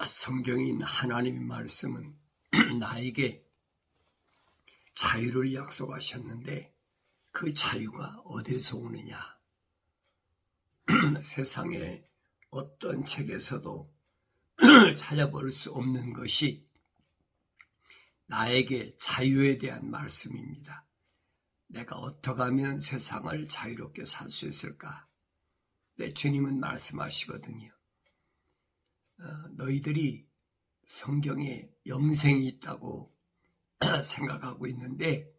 성경에 있는 하나님의 말씀은 나에게 자유를 약속하셨는데 그 자유가 어디서 오느냐? 세상에 어떤 책에서도 찾아볼 수 없는 것이 나에게 자유에 대한 말씀입니다. 내가 어떻게 하면 세상을 자유롭게 살 수 있을까? 네, 주님은 말씀하시거든요. 너희들이 성경에 영생이 있다고 생각하고 있는데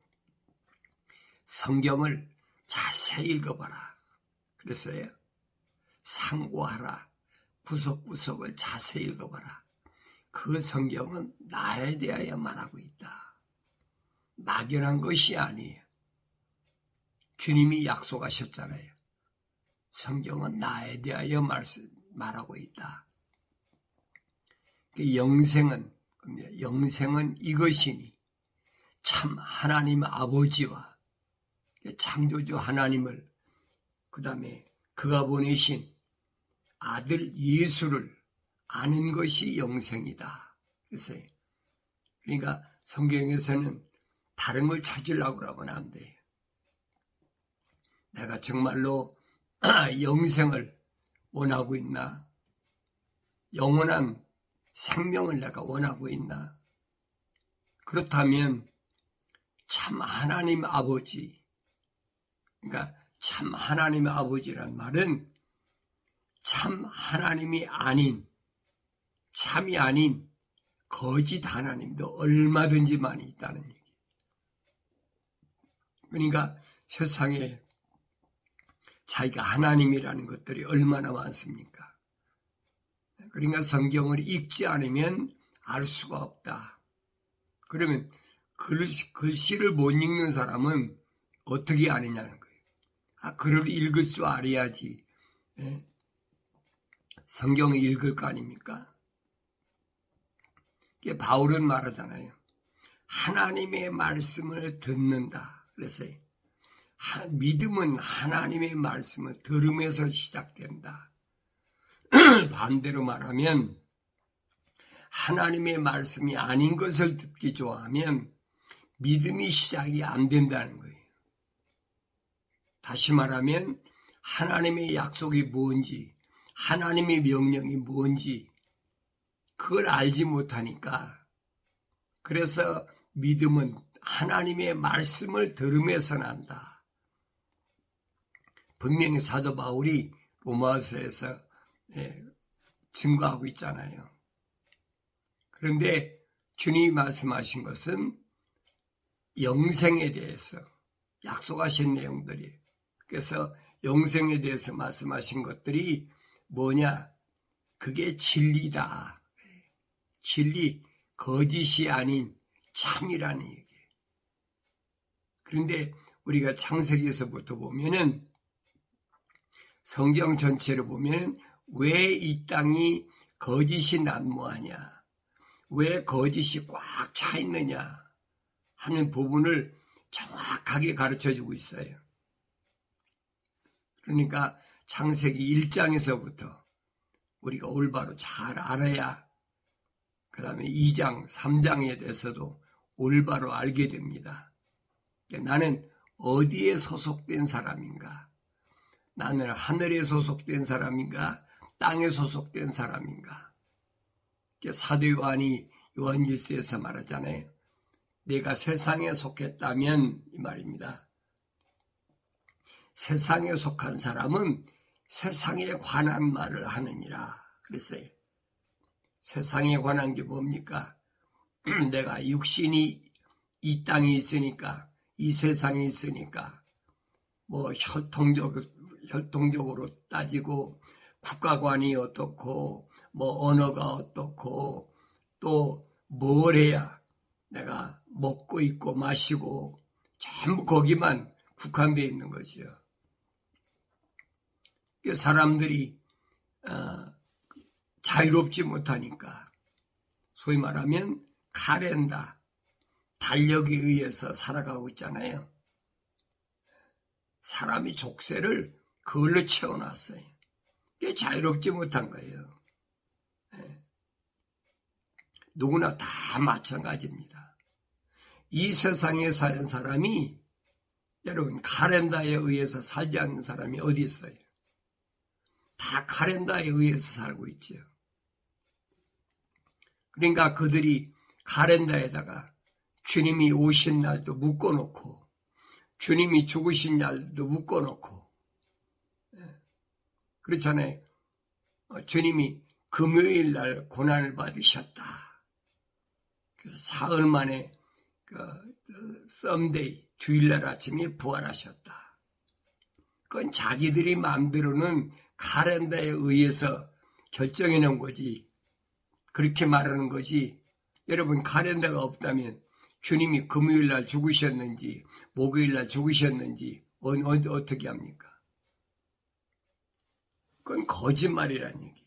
성경을 자세히 읽어봐라. 그래서요. 상고하라. 구석구석을 자세히 읽어봐라. 그 성경은 나에 대하여 말하고 있다. 막연한 것이 아니에요. 주님이 약속하셨잖아요. 성경은 나에 대하여 말하고 있다. 영생은 이것이니 참 하나님 아버지와 창조주 하나님을 그 다음에 그가 보내신 아들 예수를 아는 것이 영생이다. 그러니까 성경에서는 다른 걸 찾으려고 하면 안 돼요. 내가 정말로 영생을 원하고 있나? 영원한 생명을 내가 원하고 있나? 그렇다면 참 하나님 아버지, 그러니까 참 하나님 아버지란 말은 참 하나님이 아닌, 참이 아닌 거짓 하나님도 얼마든지 많이 있다는 얘기. 그러니까 세상에 자기가 하나님이라는 것들이 얼마나 많습니까? 그러니까 성경을 읽지 않으면 알 수가 없다. 그러면 글씨를 못 읽는 사람은 어떻게 아느냐는 거예요. 글을 읽을 줄 알아야지 성경을 읽을 거 아닙니까? 바울은 말하잖아요. 하나님의 말씀을 듣는다. 그래서 믿음은 하나님의 말씀을 들음에서 시작된다. 반대로 말하면 하나님의 말씀이 아닌 것을 듣기 좋아하면 믿음이 시작이 안 된다는 거예요. 다시 말하면 하나님의 약속이 뭔지, 하나님의 명령이 뭔지 그걸 알지 못하니까, 그래서 믿음은 하나님의 말씀을 들음에서 난다. 분명히 사도 바울이 로마서에서 증거하고 있잖아요. 그런데 주님이 말씀하신 것은 영생에 대해서 약속하신 내용들이에요. 그래서 영생에 대해서 말씀하신 것들이 뭐냐? 그게 진리다. 진리, 거짓이 아닌 참이라는 얘기예요. 그런데 우리가 창세기에서부터 보면은 성경 전체를 보면 왜 이 땅이 거짓이 난무하냐, 왜 거짓이 꽉 차 있느냐 하는 부분을 정확하게 가르쳐주고 있어요. 그러니까 창세기 1장에서부터 우리가 올바로 잘 알아야 그 다음에 2장, 3장에 대해서도 올바로 알게 됩니다. 나는 어디에 소속된 사람인가? 나는 하늘에 소속된 사람인가? 땅에 소속된 사람인가? 사도 요한이 요한일서에서 말하잖아요. 내가 세상에 속했다면 이 말입니다. 세상에 속한 사람은 세상에 관한 말을 하느니라 그랬어요. 세상에 관한 게 뭡니까? 내가 육신이 이 땅에 있으니까, 이 세상에 있으니까 뭐 혈통적으로 따지고 국가관이 어떻고 뭐 언어가 어떻고 또 뭘 해야 내가 먹고 입고 마시고 전부 거기만 국한되어 있는 거지요. 사람들이 자유롭지 못하니까 소위 말하면 카렌다, 달력에 의해서 살아가고 있잖아요. 사람이 족쇄를 그걸로 채워놨어요. 그게 자유롭지 못한 거예요. 누구나 다 마찬가지입니다. 이 세상에 사는 사람이 여러분 카렌다에 의해서 살지 않는 사람이 어디 있어요? 다 카렌다에 의해서 살고 있죠. 그러니까 그들이 카렌다에다가 주님이 오신 날도 묶어놓고 주님이 죽으신 날도 묶어놓고 그렇잖아요. 주님이 금요일 날 고난을 받으셨다. 그래서 사흘 만에 썸데이 주일날 아침에 부활하셨다. 그건 자기들이 마음대로는 카렌다에 의해서 결정해 놓은 거지. 그렇게 말하는 거지. 여러분 카렌다가 없다면 주님이 금요일날 죽으셨는지 목요일날 죽으셨는지 어떻게 합니까? 그건 거짓말이라는 얘기예요.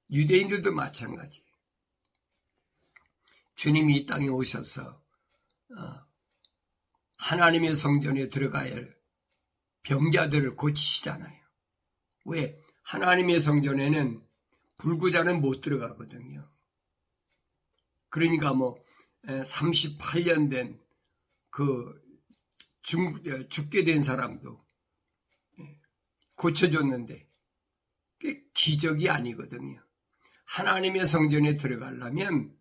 유대인들도 마찬가지. 주님이 이 땅에 오셔서 하나님의 성전에 들어가야 할 병자들을 고치시잖아요. 왜? 하나님의 성전에는 불구자는 못 들어가거든요. 그러니까 38년 된 죽게 된 사람도 고쳐줬는데 그게 기적이 아니거든요. 하나님의 성전에 들어가려면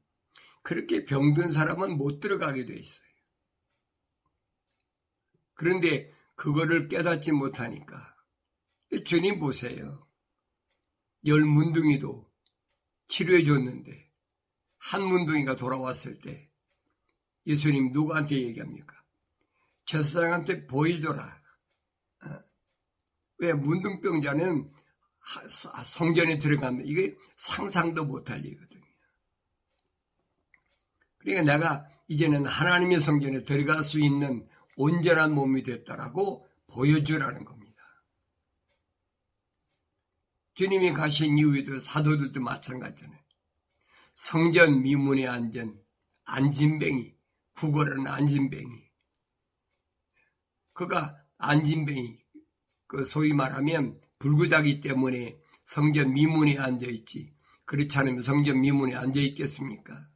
그렇게 병든 사람은 못 들어가게 돼 있어요. 그런데 그거를 깨닫지 못하니까 주님 보세요. 10문둥이도 치료해 줬는데 한 문둥이가 돌아왔을 때 예수님 누구한테 얘기합니까? 제사장한테 보여줘라. 왜? 문둥병자는 성전에 들어가면 이게 상상도 못할 일이거든요. 그러니까 내가 이제는 하나님의 성전에 들어갈 수 있는 온전한 몸이 됐다라고 보여주라는 겁니다. 주님이 가신 이후에도 사도들도 마찬가지잖아요. 성전 미문에 앉은 안진뱅이, 구걸하는 안진뱅이. 그가 안진뱅이, 소위 말하면 불구자기 때문에 성전 미문에 앉아있지. 그렇지 않으면 성전 미문에 앉아있겠습니까?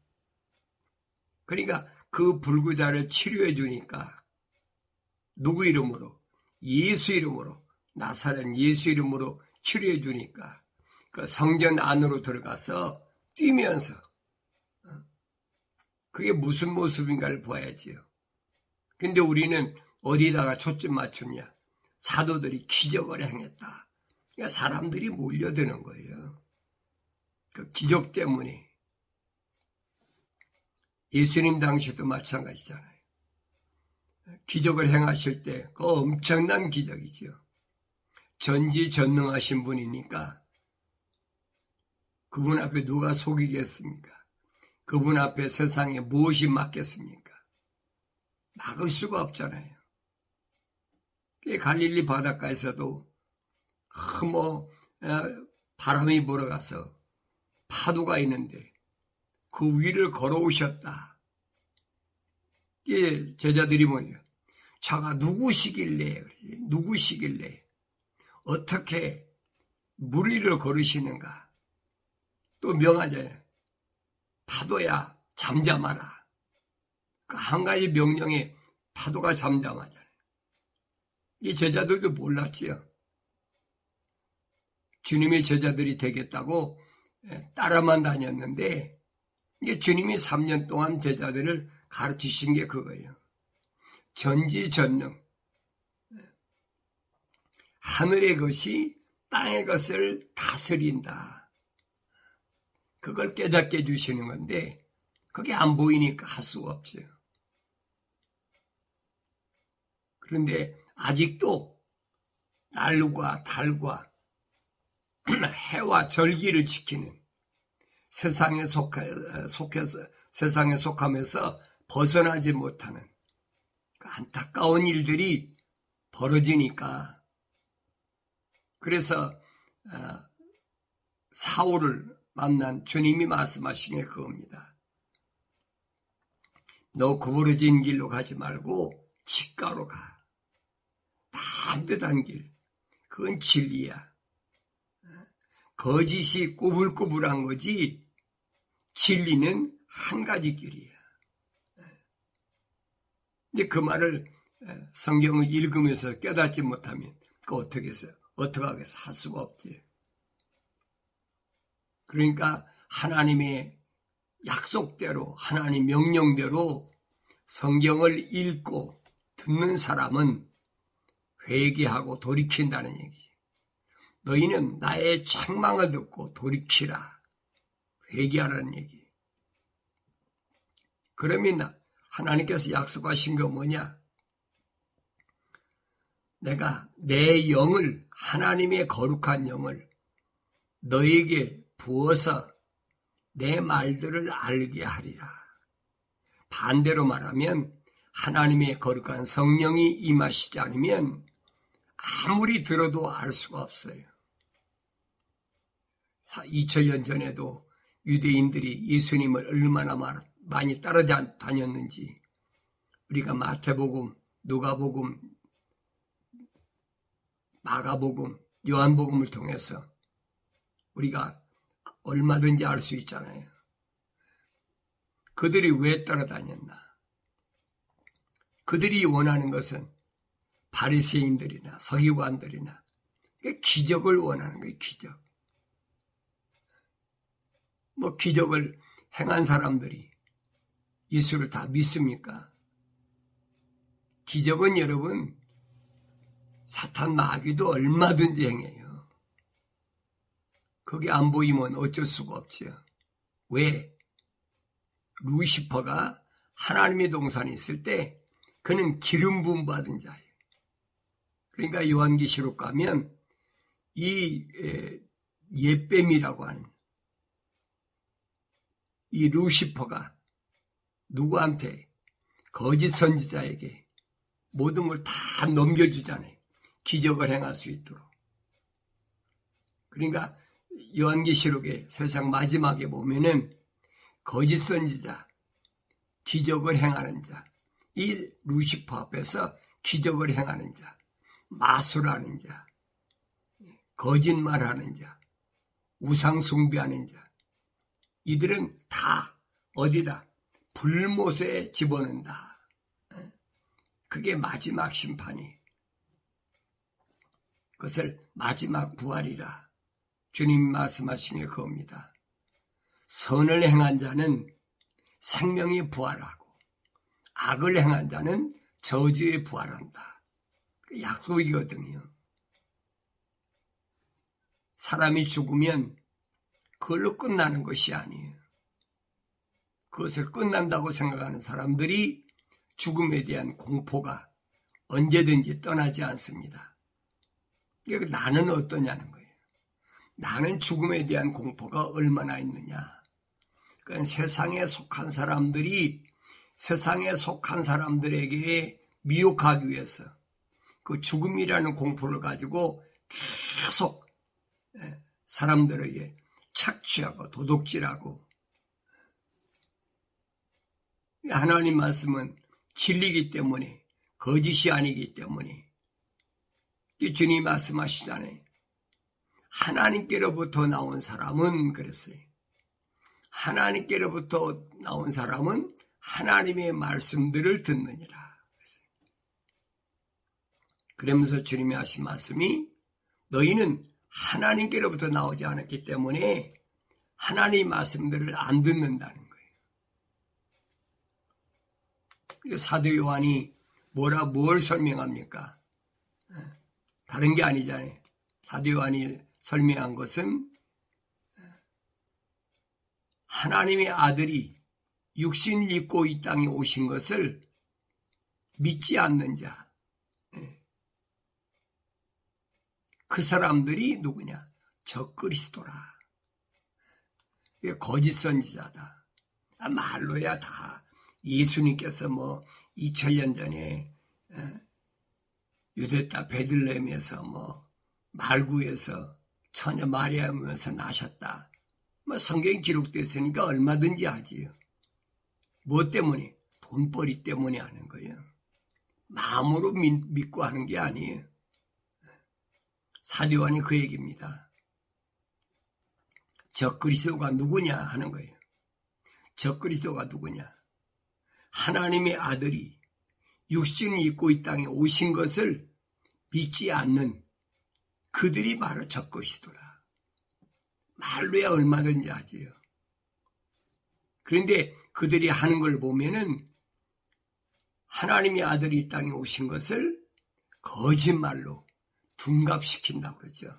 그러니까 그 불구자를 치료해 주니까 누구 이름으로? 예수 이름으로, 나사렛 예수 이름으로 치료해 주니까 그 성전 안으로 들어가서 뛰면서 그게 무슨 모습인가를 봐야지요. 근데 우리는 어디다가 초점 맞추냐? 사도들이 기적을 행했다. 그러니까 사람들이 몰려드는 거예요. 그 기적 때문에. 예수님 당시도 마찬가지잖아요. 기적을 행하실 때 그 엄청난 기적이죠. 전지전능하신 분이니까 그분 앞에 누가 속이겠습니까? 그분 앞에 세상에 무엇이 막겠습니까? 막을 수가 없잖아요. 갈릴리 바닷가에서도 바람이 불어가서 파도가 있는데 그 위를 걸어오셨다. 이게 제자들이 뭐냐? 자가 누구시길래 어떻게 물 위를 걸으시는가? 또 명하잖아요. 파도야 잠잠하라. 그 한 가지 명령에 파도가 잠잠하잖아요. 이 제자들도 몰랐지요. 주님의 제자들이 되겠다고 따라만 다녔는데 이게 주님이 3년 동안 제자들을 가르치신 게 그거예요. 전지전능. 하늘의 것이 땅의 것을 다스린다. 그걸 깨닫게 해주시는 건데 그게 안 보이니까 할 수가 없죠. 그런데 아직도 날과 달과 해와 절기를 지키는 세상에 속하면서 벗어나지 못하는 그 안타까운 일들이 벌어지니까 그래서 사울을 만난 주님이 말씀하신 게 그겁니다. 너 구부러진 길로 가지 말고 직가로 가. 반듯한 길. 그건 진리야. 거짓이 꾸불꾸불한 거지 진리는 한 가지 길이야. 근데 그 말을 성경을 읽으면서 깨닫지 못하면 그 어떻게 해서 어떻게 하겠어? 할 수가 없지. 그러니까 하나님의 약속대로 하나님 명령대로 성경을 읽고 듣는 사람은 회개하고 돌이킨다는 얘기지. 너희는 나의 책망을 듣고 돌이키라. 회개하라는 얘기. 그러면 하나님께서 약속하신 거 뭐냐? 내가 내 영을, 하나님의 거룩한 영을 너에게 부어서 내 말들을 알게 하리라. 반대로 말하면 하나님의 거룩한 성령이 임하시지 않으면 아무리 들어도 알 수가 없어요. 2000년 전에도 유대인들이 예수님을 얼마나 많이 따라다녔는지 우리가 마태복음, 누가복음, 마가복음, 요한복음을 통해서 우리가 얼마든지 알 수 있잖아요. 그들이 왜 따라다녔나? 그들이 원하는 것은 바리새인들이나 서기관들이나 기적을 원하는 거예요. 기적. 뭐 기적을 행한 사람들이 예수를 다 믿습니까? 기적은 여러분 사탄 마귀도 얼마든지 행해요. 그게 안 보이면 어쩔 수가 없지요. 왜? 루시퍼가 하나님의 동산에 있을 때 그는 기름 부음 받은 자예요. 그러니까 요한계시록 가면 이 옛뱀이라고 하는 이 루시퍼가 누구한테? 거짓 선지자에게 모든 걸 다 넘겨주잖아요. 기적을 행할 수 있도록. 그러니까 요한계시록의 세상 마지막에 보면은 거짓 선지자, 기적을 행하는 자, 이 루시퍼 앞에서 기적을 행하는 자, 마술하는 자, 거짓말하는 자, 우상 숭배하는 자, 이들은 다 어디다? 불못에 집어넣는다. 그게 마지막 심판이. 그것을 마지막 부활이라 주님 말씀하신 게 그겁니다. 선을 행한 자는 생명이 부활하고 악을 행한 자는 저주에 부활한다. 그 약속이거든요. 사람이 죽으면 그걸로 끝나는 것이 아니에요. 그것을 끝난다고 생각하는 사람들이 죽음에 대한 공포가 언제든지 떠나지 않습니다. 그러니까 나는 어떠냐는 거예요. 나는 죽음에 대한 공포가 얼마나 있느냐. 그건 세상에 속한 사람들이 세상에 속한 사람들에게 미혹하기 위해서 그 죽음이라는 공포를 가지고 계속 사람들에게 착취하고 도둑질하고. 하나님 말씀은 진리이기 때문에 거짓이 아니기 때문에 주님이 말씀하시잖아요. 하나님께로부터 나온 사람은 그랬어요. 하나님께로부터 나온 사람은 하나님의 말씀들을 듣느니라. 그러면서 주님이 하신 말씀이 너희는 하나님께로부터 나오지 않았기 때문에 하나님 말씀들을 안 듣는다는 거예요. 사도 요한이 뭘 설명합니까? 다른 게 아니잖아요. 사도 요한이 설명한 것은 하나님의 아들이 육신을 입고 이 땅에 오신 것을 믿지 않는 자, 그 사람들이 누구냐? 적그리스도라. 거짓 선지자다. 말로야 다 예수님께서 2000년 전에 유대 땅 베들레헴에서 말구에서 처녀 마리아면서 나셨다. 성경에 기록되어 있으니까 얼마든지 하지요. 뭐 때문에? 돈벌이 때문에 하는 거예요. 마음으로 믿고 하는 게 아니에요. 사도 요한이 그 얘기입니다. 적그리스도가 누구냐 하는 거예요. 적그리스도가 누구냐? 하나님의 아들이 육신을 입고 이 땅에 오신 것을 믿지 않는 그들이 바로 적그리스도라. 말로야 얼마든지 하지요. 그런데 그들이 하는 걸 보면은 하나님의 아들이 이 땅에 오신 것을 거짓말로 둔갑시킨다고 그러죠.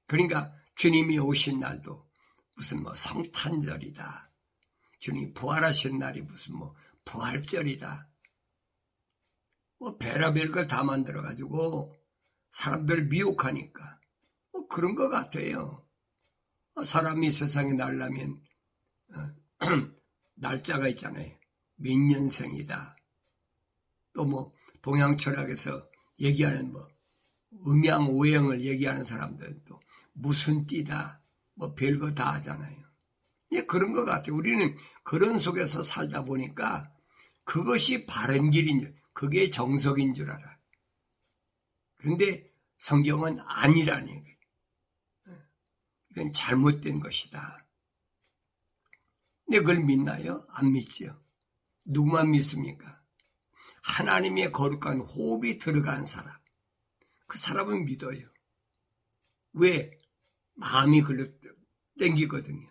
그러니까 주님이 오신 날도 무슨 성탄절이다. 주님이 부활하신 날이 무슨 부활절이다. 별의별 걸 다 만들어가지고 사람들을 미혹하니까 그런 것 같아요. 사람이 세상에 날라면 날짜가 있잖아요. 몇 년생이다. 또 동양 철학에서 얘기하는 음양 오행을 얘기하는 사람들은 또 무슨 띠다. 별거 다 하잖아요. 그런 것 같아요. 우리는 그런 속에서 살다 보니까 그것이 바른 길인 줄, 그게 정석인 줄 알아. 그런데 성경은 아니라니. 이건 잘못된 것이다. 근데 그걸 믿나요? 안 믿죠. 누구만 믿습니까? 하나님의 거룩한 호흡이 들어간 사람. 그 사람은 믿어요. 왜? 마음이 글로 땡기거든요.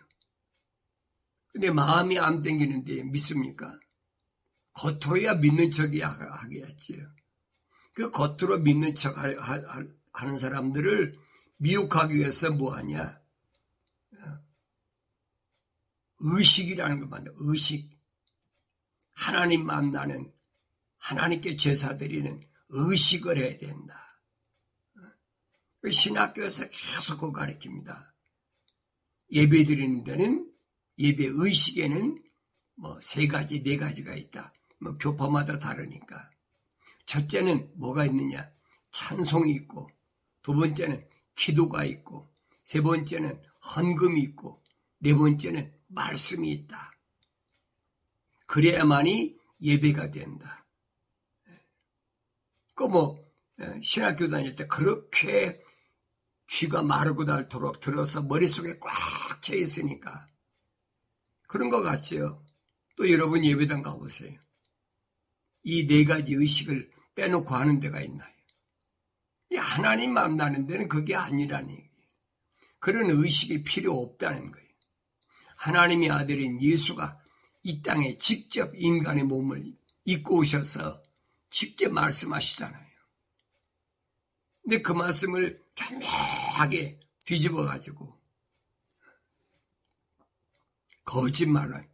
근데 마음이 안 땡기는데 믿습니까? 겉으로야 믿는 척이 하겠지요. 그 겉으로 믿는 척 하는 사람들을 미혹하기 위해서 뭐하냐? 의식이라는 걸 만들어. 의식. 하나님 만나는, 하나님께 제사 드리는 의식을 해야 된다. 신학교에서 계속 그거 가르칩니다. 예배 드리는 데는, 예배 의식에는 3가지, 4가지가 있다. 교파마다 다르니까. 첫째는 뭐가 있느냐? 찬송이 있고, 두 번째는 기도가 있고, 세 번째는 헌금이 있고, 네 번째는 말씀이 있다. 그래야만이 예배가 된다. 신학교 다닐 때 그렇게 귀가 마르고 닳도록 들어서 머릿속에 꽉 차 있으니까 그런 것 같지요. 또 여러분 예배당 가보세요. 이 4가지 의식을 빼놓고 하는 데가 있나요? 하나님 만나는 데는 그게 아니라니. 그런 의식이 필요 없다는 거예요. 하나님의 아들인 예수가 이 땅에 직접 인간의 몸을 입고 오셔서 직접 말씀하시잖아요. 근데 그 말씀을 교묘하게 뒤집어가지고 거짓말을.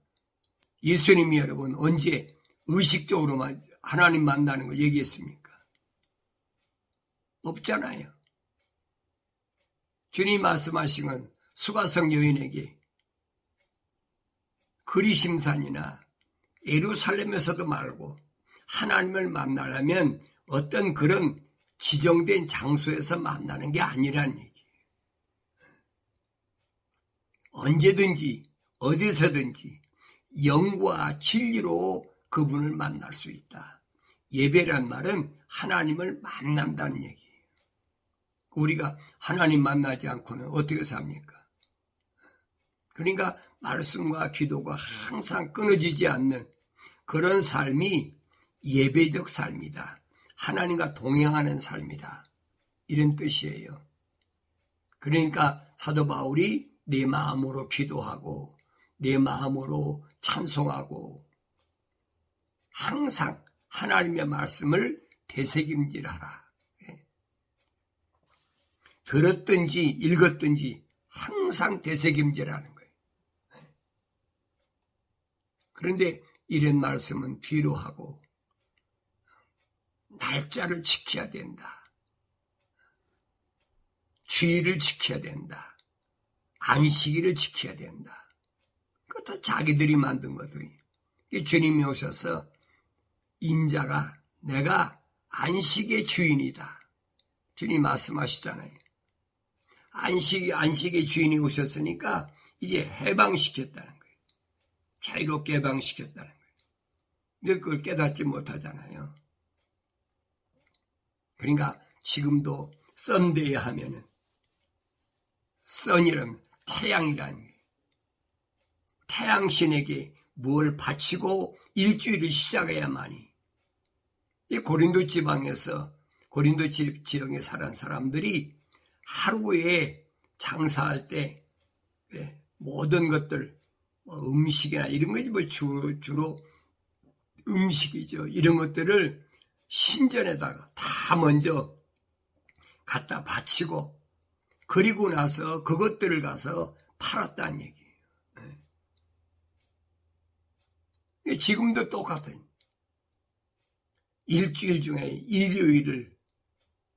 예수님이 여러분 언제 의식적으로만 하나님 만나는 걸 얘기했습니까? 없잖아요. 주님 말씀하신 건 수가성 여인에게 그리심산이나 예루살렘에서도 말고 하나님을 만나려면 어떤 그런 지정된 장소에서 만나는 게 아니란 얘기예요. 언제든지 어디서든지 영과 진리로 그분을 만날 수 있다. 예배란 말은 하나님을 만난다는 얘기예요. 우리가 하나님 만나지 않고는 어떻게 삽니까? 그러니까 말씀과 기도가 항상 끊어지지 않는 그런 삶이 예배적 삶이다. 하나님과 동행하는 삶이다. 이런 뜻이에요. 그러니까 사도 바울이 내 마음으로 기도하고 내 마음으로 찬송하고 항상 하나님의 말씀을 되새김질하라. 들었든지 읽었든지 항상 되새김질하는 거예요. 그런데 이런 말씀은 뒤로 하고 날짜를 지켜야 된다. 주의를 지켜야 된다. 안식일을 지켜야 된다. 그것도 자기들이 만든 거거든요. 주님이 오셔서 인자가 내가 안식의 주인이다. 주님 말씀하시잖아요. 안식의 주인이 오셨으니까 이제 해방시켰다는 거예요. 자유롭게 해방시켰다는 거예요. 근데 그걸 깨닫지 못하잖아요. 그러니까 지금도 썬데이 하면은 선이라는 태양이라는 거예요. 태양신에게 뭘 바치고 일주일을 시작해야만이. 이 고린도 지방에서 고린도 지역에 사는 사람들이 하루에 장사할 때 모든 것들 음식이나 이런 거지 뭐 주로 음식이죠. 이런 것들을 신전에다가 다 먼저 갖다 바치고 그리고 나서 그것들을 가서 팔았다는 얘기예요. 지금도 똑같아요. 일주일 중에 일요일을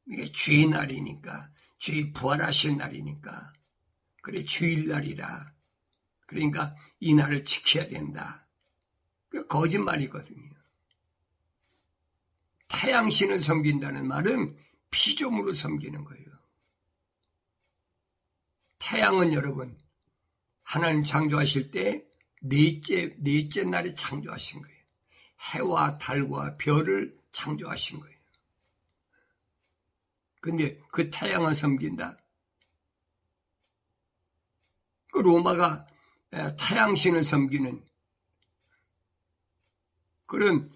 이게 주의 날이니까 주의 부활하신 날이니까 그래 주일날이라 그러니까 이 날을 지켜야 된다. 그 거짓말이거든요. 태양신을 섬긴다는 말은 피조물을 섬기는 거예요. 태양은 여러분 하나님 창조하실 때 넷째 날에 창조하신 거예요. 해와 달과 별을 창조하신 거예요. 근데 그 태양을 섬긴다. 그 로마가 태양신을 섬기는 그런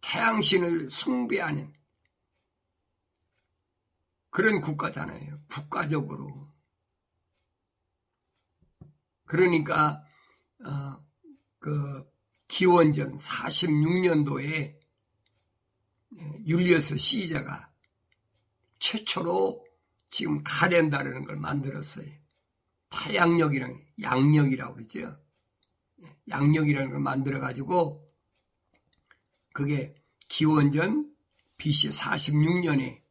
태양신을 숭배하는 그런 국가잖아요. 국가적으로. 그러니까 기원전 46년도에 율리어스 시저가 최초로 지금 칼렌다라는 걸 만들었어요. 태양력이랑 양력이라고 그러죠. 양력이라는 걸 만들어가지고 그게 기원전 BC 46년에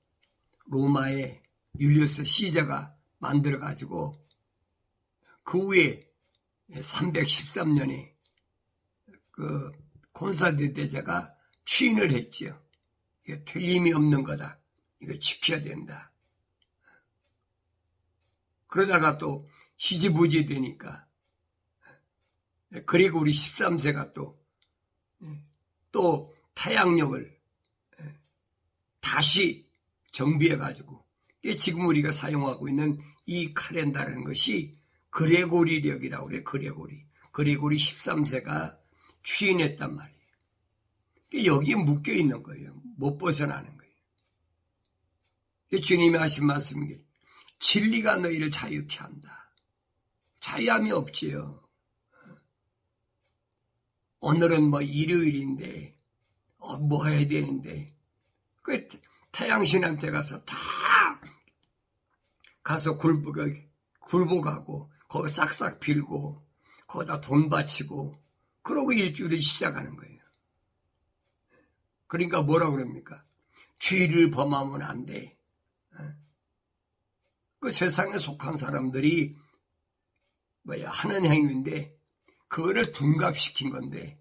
로마의 율리어스 시저가 만들어가지고 그 후에 313년에 그 콘스탄틴 대제가 추인을 했지요. 이거 틀림이 없는 거다. 이거 지켜야 된다. 그러다가 또 희지부지 되니까 그리고리 13세가 또 태양력을 다시 정비해가지고 지금 우리가 사용하고 있는 이 칼렌다라는 것이 그레고리력이라고 그래요. 그레고리 13세가 추인했단 말이에요. 여기에 묶여 있는 거예요. 못 벗어나는 거예요. 주님이 하신 말씀이 진리가 너희를 자유케 한다. 자유함이 없지요. 오늘은 뭐 일요일인데 뭐 해야 되는데 그 태양신한테 가서 다 가서 굴복하고 거기 싹싹 빌고 거기다 돈 바치고 그러고 일주일을 시작하는 거예요. 그러니까 뭐라 그럽니까? 주의를 범하면 안 돼. 그 세상에 속한 사람들이 하는 행위인데 그거를 둔갑시킨 건데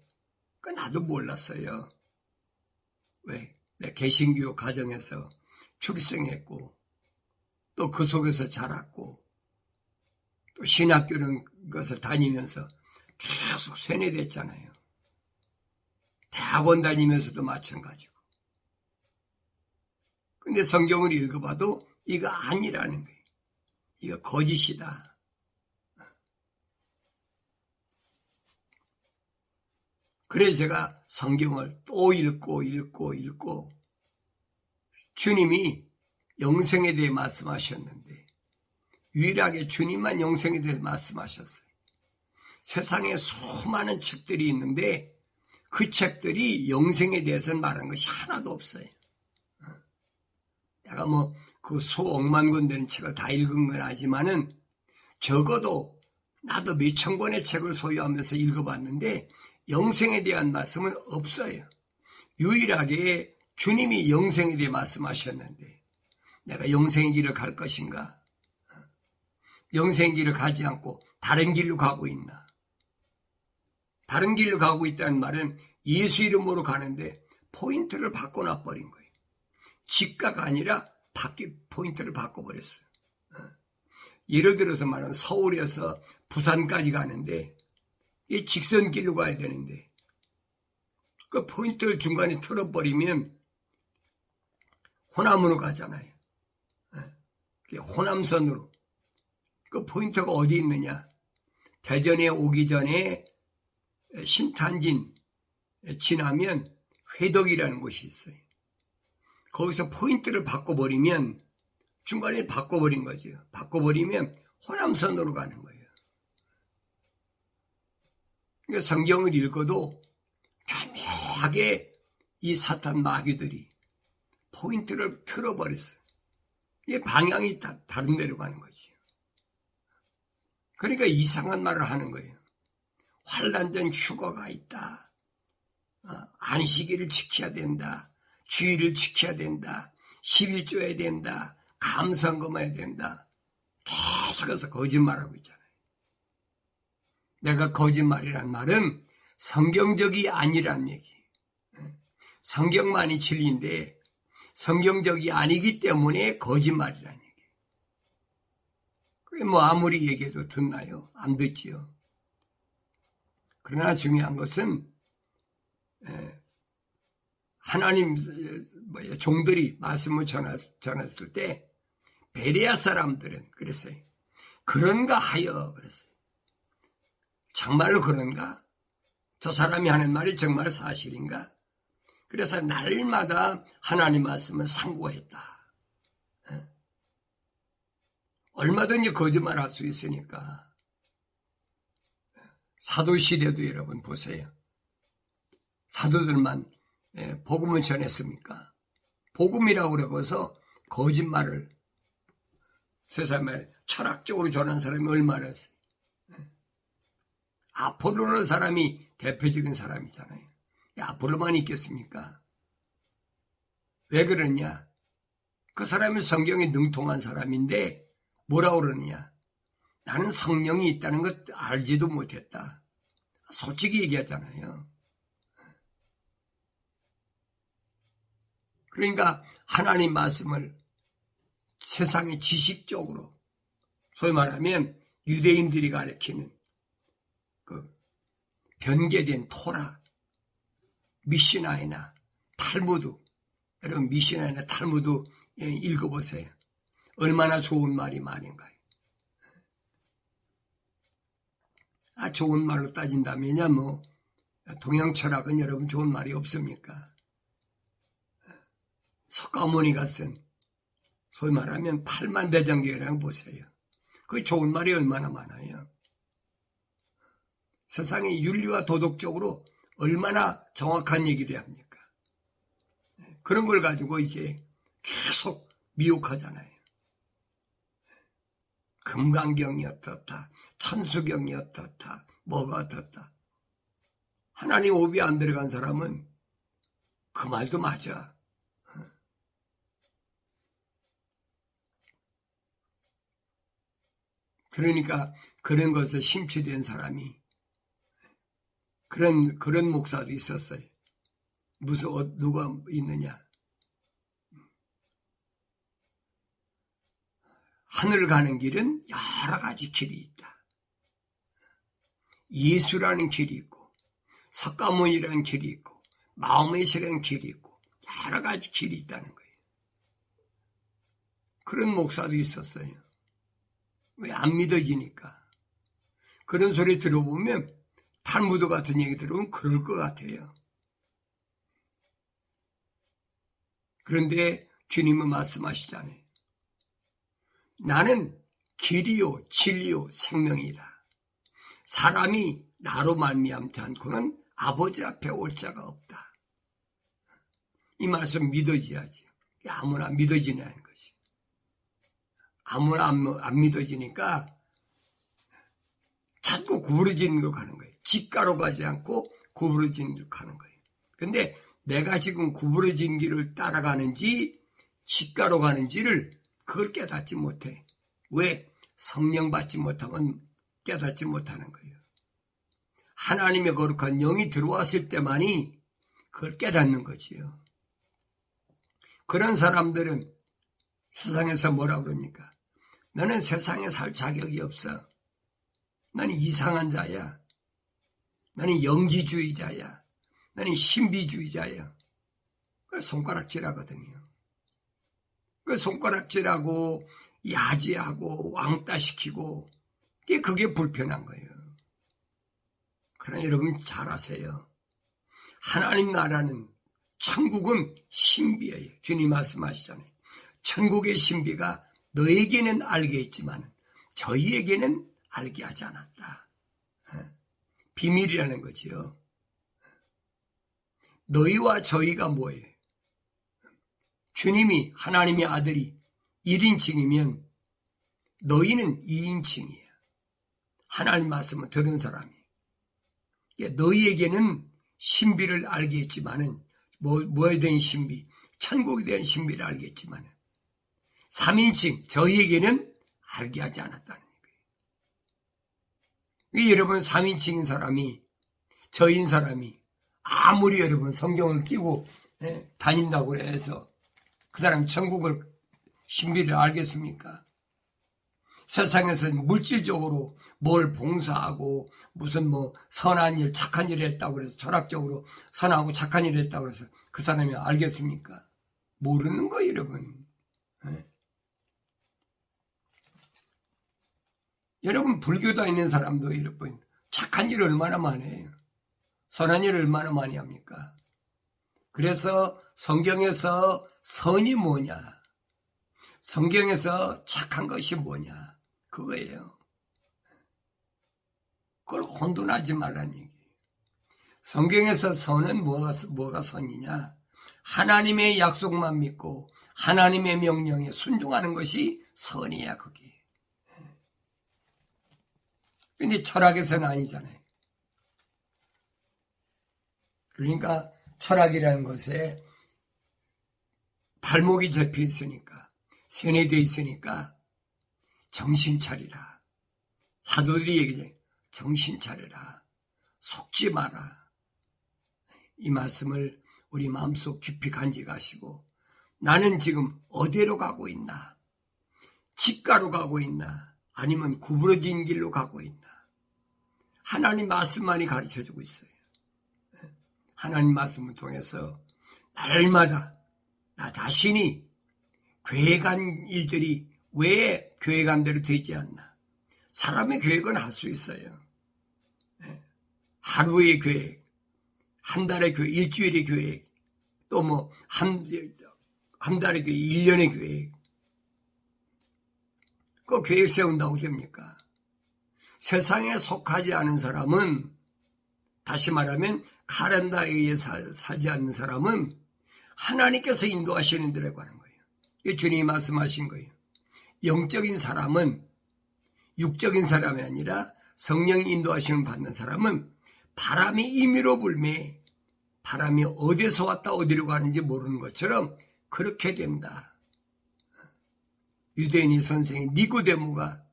그 나도 몰랐어요. 왜? 내 개신교 가정에서 출생했고 또 그 속에서 자랐고 또 신학교는 것을 다니면서 계속 세뇌됐잖아요. 대학원 다니면서도 마찬가지고. 근데 성경을 읽어봐도 이거 아니라는 거예요. 이거 거짓이다. 그래서 제가 성경을 또 읽고 주님이 영생에 대해 말씀하셨는데 유일하게 주님만 영생에 대해 말씀하셨어요. 세상에 수많은 책들이 있는데 그 책들이 영생에 대해서는 말한 것이 하나도 없어요. 내가 그 수억만 권 되는 책을 다 읽은 건 아니지만은 적어도 나도 몇천 권의 책을 소유하면서 읽어봤는데 영생에 대한 말씀은 없어요. 유일하게 주님이 영생에 대해 말씀하셨는데 내가 영생의 길을 갈 것인가? 영생의 길을 가지 않고 다른 길로 가고 있나? 다른 길로 가고 있다는 말은 예수 이름으로 가는데 포인트를 바꿔놔 버린 거예요. 직가가 아니라 포인트를 바꿔버렸어요. 예를 들어서 말하면 서울에서 부산까지 가는데 이 직선길로 가야 되는데 그 포인트를 중간에 틀어버리면 호남으로 가잖아요. 호남선으로. 그 포인트가 어디 있느냐? 대전에 오기 전에 신탄진 지나면 회덕이라는 곳이 있어요. 거기서 포인트를 바꿔버리면 중간에 바꿔버린 거죠. 바꿔버리면 호남선으로 가는 거예요. 그러니까 성경을 읽어도 교묘하게 이 사탄 마귀들이 포인트를 틀어버렸어요. 이게 방향이 다른 데로 가는 거지. 그러니까 이상한 말을 하는 거예요. 환란전 휴거가 있다. 안식일을 지켜야 된다. 주의를 지켜야 된다. 11조해야 된다. 감성검해야 된다. 계속해서 거짓말하고 있잖아요. 내가 거짓말이란 말은 성경적이 아니란 얘기. 성경만이 진리인데 성경적이 아니기 때문에 거짓말이란 얘기. 그게 뭐 아무리 얘기해도 듣나요? 안 듣지요. 그러나 중요한 것은 하나님 종들이 말씀을 전했을 때 베레아 사람들은 그랬어요. 그런가 하여 그랬어요. 정말로 그런가? 저 사람이 하는 말이 정말 사실인가? 그래서 날마다 하나님 말씀을 상고했다. 얼마든지 거짓말할 수 있으니까. 사도시대도 여러분 보세요. 사도들만 복음을 전했습니까? 복음이라고 그러고서 거짓말을 세상에 철학적으로 전한 사람이 얼마나 있어요. 아폴로라는 사람이 대표적인 사람이잖아요. 아폴로만 있겠습니까? 왜 그러냐? 그 사람은 성경에 능통한 사람인데 뭐라고 그러느냐? 나는 성령이 있다는 것 알지도 못했다. 솔직히 얘기하잖아요. 그러니까 하나님 말씀을 세상의 지식적으로 소위 말하면 유대인들이 가르치는 그 변개된 토라, 미시나이나 탈무드, 여러분 미시나이나 탈무드 읽어보세요. 얼마나 좋은 말이 많은가요? 좋은 말로 따진다면야 뭐 동양 철학은 여러분 좋은 말이 없습니까? 석가모니가 쓴 소위 말하면 팔만대장경이라고 보세요. 그 좋은 말이 얼마나 많아요. 세상의 윤리와 도덕적으로 얼마나 정확한 얘기를 합니까? 그런 걸 가지고 이제 계속 미혹하잖아요. 금강경이 어떻다, 천수경이 어떻다, 뭐가 어떻다. 하나님 오비 안 들어간 사람은 그 말도 맞아. 그러니까 그런 것에 심취된 사람이 그런 목사도 있었어요. 무슨 누가 있느냐? 하늘 가는 길은 여러 가지 길이 있다. 예수라는 길이 있고 석가모니라는 길이 있고 마음의시라는 길이 있고 여러 가지 길이 있다는 거예요. 그런 목사도 있었어요. 왜 안 믿어지니까. 그런 소리 들어보면 탈무드 같은 얘기 들어보면 그럴 것 같아요. 그런데 주님은 말씀하시잖아요. 나는 길이요 진리요 생명이다. 사람이 나로 말미암지 않고는 아버지 앞에 올 자가 없다. 이 말씀 믿어져야지. 아무나 믿어지냐는 것이. 아무나 안 믿어지니까 자꾸 구부러지는 걸 가는 거예요. 직가로 가지 않고 구부러지는 걸 가는 거예요. 근데 내가 지금 구부러진 길을 따라가는지 직가로 가는지를 그걸 깨닫지 못해. 왜? 성령 받지 못하면 깨닫지 못하는 거예요. 하나님의 거룩한 영이 들어왔을 때만이 그걸 깨닫는 거지요. 그런 사람들은 세상에서 뭐라 그럽니까? 너는 세상에 살 자격이 없어. 너는 이상한 자야. 너는 영지주의자야. 너는 신비주의자야. 그 손가락질하거든요. 그 손가락질하고 야지하고 왕따시키고 그게 불편한 거예요. 그러나 여러분 잘 아세요. 하나님 나라는, 천국은 신비예요. 주님 말씀하시잖아요. 천국의 신비가 너에게는 알게 했지만 저희에게는 알게 하지 않았다. 비밀이라는 거지요. 너희와 저희가 뭐예요? 주님이, 하나님의 아들이 1인칭이면 너희는 2인칭이에요. 하나님 말씀을 들은 사람이. 너희에게는 신비를 알게 했지만은, 뭐에 대한 신비? 천국에 대한 신비를 알게 했지만은, 3인칭, 저희에게는 알게 하지 않았다는 거예요. 여러분, 3인칭인 사람이, 저인 사람이, 아무리 여러분 성경을 끼고 다닌다고 해서 그 사람 천국을, 신비를 알겠습니까? 세상에서는 물질적으로 뭘 봉사하고 무슨 선한 일, 착한 일을 했다고 해서 철학적으로 선하고 착한 일을 했다고 해서 그 사람이 알겠습니까? 모르는 거예요, 여러분. 여러분, 불교 다니는 사람도 여러분 착한 일을 얼마나 많이 해요. 선한 일을 얼마나 많이 합니까? 그래서 성경에서 선이 뭐냐? 성경에서 착한 것이 뭐냐? 그거예요. 그걸 혼돈하지 말라는 얘기예요. 성경에서 선은 뭐가 선이냐? 하나님의 약속만 믿고 하나님의 명령에 순종하는 것이 선이야, 그게. 근데 철학에서는 아니잖아요. 그러니까 철학이라는 것에 발목이 잡혀 있으니까, 세뇌되어 있으니까 정신 차리라. 사도들이 얘기해, 정신 차리라. 속지 마라. 이 말씀을 우리 마음속 깊이 간직하시고, 나는 지금 어디로 가고 있나? 직가로 가고 있나? 아니면 구부러진 길로 가고 있나? 하나님 말씀만이 가르쳐주고 있어요. 하나님 말씀을 통해서 날마다 나 자신이 계획한 일들이 왜 계획한 대로 되지 않나? 사람의 계획은 할 수 있어요. 하루의 계획, 한 달의 계획, 일주일의 계획, 또 한 달의 계획, 1년의 계획. 그 계획 세운다고 됩니까? 세상에 속하지 않은 사람은, 다시 말하면 카렌다에 의해 살지 않는 사람은 하나님께서 인도하시는 대로 가는 거예요. 이 주님이 말씀하신 거예요. 영적인 사람은, 육적인 사람이 아니라 성령이 인도하시는 받는 사람은 바람이 임의로 불매, 바람이 어디서 왔다 어디로 가는지 모르는 것처럼 그렇게 된다. 유대인의 선생인 니고데모가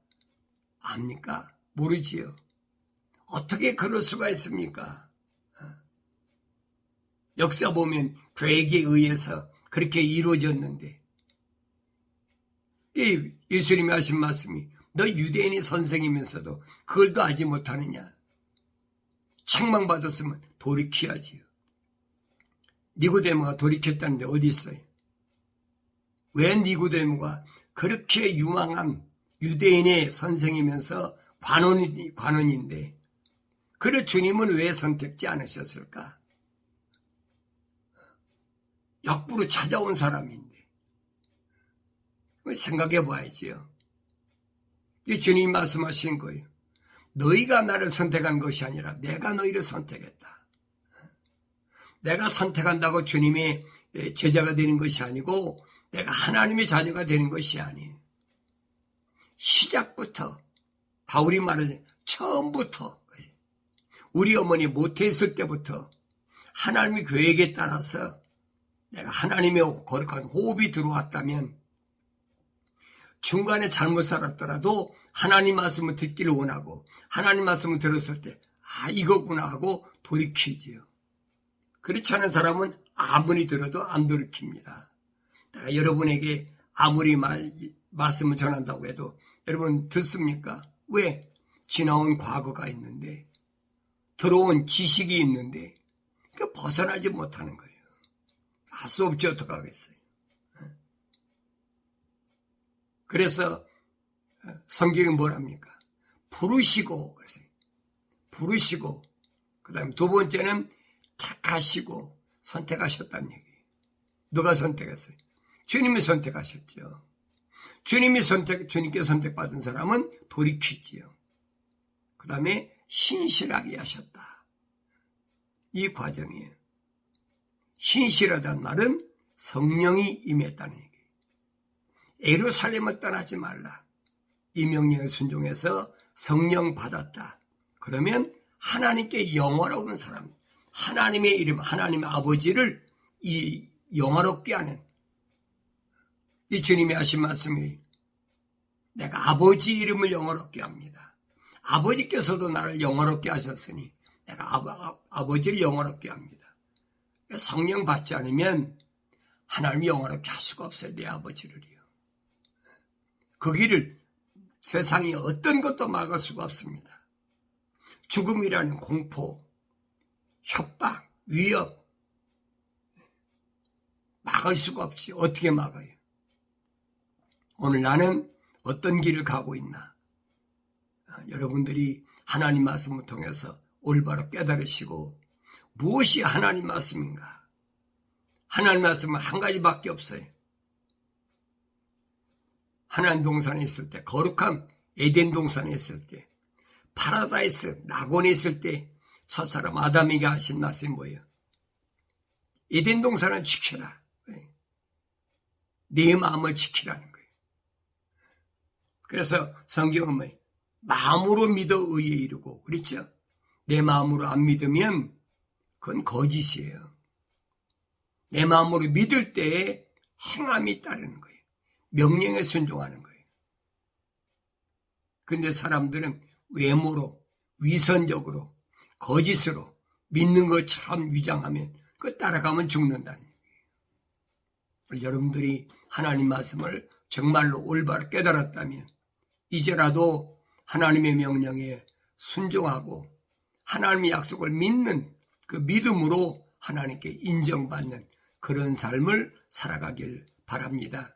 압니까? 모르지요. 어떻게 그럴 수가 있습니까? 역사 보면 계획에 의해서 그렇게 이루어졌는데, 예수님이 하신 말씀이, 너 유대인의 선생이면서도 그걸 도 알지 못하느냐? 책망받았으면 돌이켜야지요. 니고데모가 돌이켰다는데 어디 있어요? 왜 니고데모가 그렇게 유망한 유대인의 선생이면서 관원인데 그를 주님은 왜 선택지 않으셨을까? 역부로 찾아온 사람인데 생각해 봐야지요. 주님이 말씀하신 거예요. 너희가 나를 선택한 것이 아니라 내가 너희를 선택했다. 내가 선택한다고 주님의 제자가 되는 것이 아니고 내가 하나님의 자녀가 되는 것이 아니에요. 시작부터, 바울이 말하는 처음부터, 우리 어머니 모태했을 때부터 하나님의 계획에 따라서 내가 하나님의 거룩한 호흡이 들어왔다면 중간에 잘못 살았더라도 하나님 말씀을 듣기를 원하고 하나님 말씀을 들었을 때 이거구나 하고 돌이키지요. 그렇지 않은 사람은 아무리 들어도 안 돌이킵니다. 내가 여러분에게 아무리 말씀을 전한다고 해도 여러분 듣습니까? 왜? 지나온 과거가 있는데, 들어온 지식이 있는데 그 벗어나지 못하는 거예요. 할 수 없지 어떡하겠어요. 그래서 성경이 뭐랍니까? 부르시고 그 다음에 두 번째는 택하시고 선택하셨다는 얘기예요. 누가 선택했어요? 주님이 선택하셨죠. 주님께 선택받은 사람은 돌이키지요. 그 다음에 신실하게 하셨다. 이 과정이에요. 신실하다는 말은 성령이 임했다는 얘기예요. 예루살렘을 떠나지 말라. 이 명령에 순종해서 성령 받았다. 그러면 하나님께 영화로운 사람, 하나님의 이름, 하나님의 아버지를 이 영화롭게 하는 이 주님이 하신 말씀이 내가 아버지 이름을 영화롭게 합니다. 아버지께서도 나를 영화롭게 하셨으니 내가 아버지를 영화롭게 합니다. 성령 받지 않으면 하나님이 영화롭게 할 수가 없어요. 내 아버지를요. 그 길을 세상이 어떤 것도 막을 수가 없습니다. 죽음이라는 공포, 협박, 위협 막을 수가 없지. 어떻게 막아요? 오늘 나는 어떤 길을 가고 있나? 여러분들이 하나님 말씀을 통해서 올바로 깨달으시고 무엇이 하나님 말씀인가? 하나님 말씀은 한 가지밖에 없어요. 하나님 동산에 있을 때, 거룩한 에덴 동산에 있을 때, 파라다이스, 낙원에 있을 때 첫사람 아담에게 하신 말씀이 뭐예요? 에덴 동산을 지켜라. 네 마음을 지키라는 거예요. 그래서 성경은 뭐예요? 마음으로 믿어 의에 이르고, 그렇죠? 내 마음으로 안 믿으면 그건 거짓이에요. 내 마음으로 믿을 때에 행함이 따르는 거예요. 명령에 순종하는 거예요. 근데 사람들은 외모로, 위선적으로, 거짓으로 믿는 것처럼 위장하면 그 따라가면 죽는다는 거예요. 여러분들이 하나님 말씀을 정말로 올바로 깨달았다면 이제라도 하나님의 명령에 순종하고 하나님의 약속을 믿는 그 믿음으로 하나님께 인정받는 그런 삶을 살아가길 바랍니다.